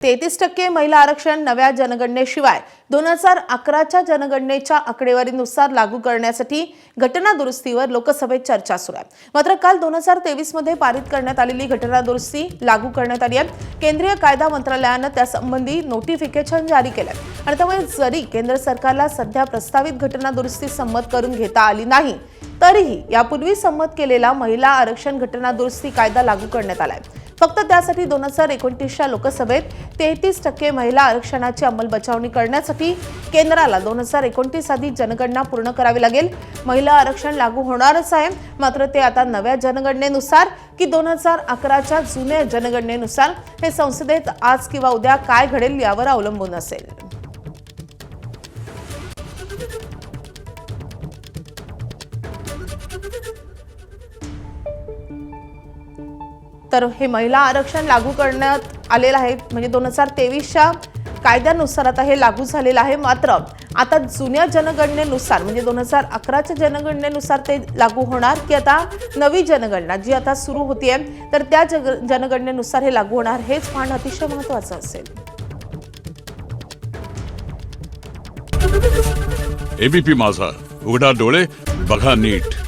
33% महिला आरक्षण नव्या जनगणनेशिवाय 2011च्या जनगणनेच्या आकडेवारीनुसार लागू करण्यासाठी घटना दुरुस्तीवर लोकसभेत चर्चा सुरू आहे। मात्र काल 2023 मध्ये पारित करण्यात आलेली घटना दुरुस्ती लागू करण्यात आली आहे। केंद्रीय कायदा मंत्रालयाने त्यासंबंधी नोटिफिकेशन जारी केले आहे आणि त्यामुळे जरी केंद्र सरकारला सध्या प्रस्तावित घटना दुरुस्ती संमत करून घेता आली नाही तरीही यापूर्वी संमत केलेला महिला आरक्षण घटना दुरुस्ती कायदा लागू करण्यात आला आहे। फक्त त्यासाठी 2029च्या लोकसभेत 33% महिला आरक्षणाची अंमलबजावणी करण्यासाठी केंद्राला 2029 आधी जनगणना पूर्ण करावी लागेल। महिला आरक्षण लागू होणारच आहे, मात्र ते आता नव्या जनगणनेनुसार की 2011च्या जुन्या जनगणनेनुसार हे संसदेत आज किंवा उद्या काय घडेल यावर अवलंबून असेल। तर हे महिला आरक्षण लागू करण्यात आलेलं आहे, म्हणजे 2023च्या कायद्यानुसार आता हे लागू झालेलं आहे। मात्र आता जुन्या जनगणनेनुसार म्हणजे 2011च्या जनगणनेनुसार ते लागू होणार की आता नवी जनगणना जी आता सुरू होतीये तर त्या जनगणनेनुसार हे लागू होणार, हेच पाहणं अतिशय महत्त्वाचं असेल। एबीपी माझा, उघडा डोळे बघा नीट।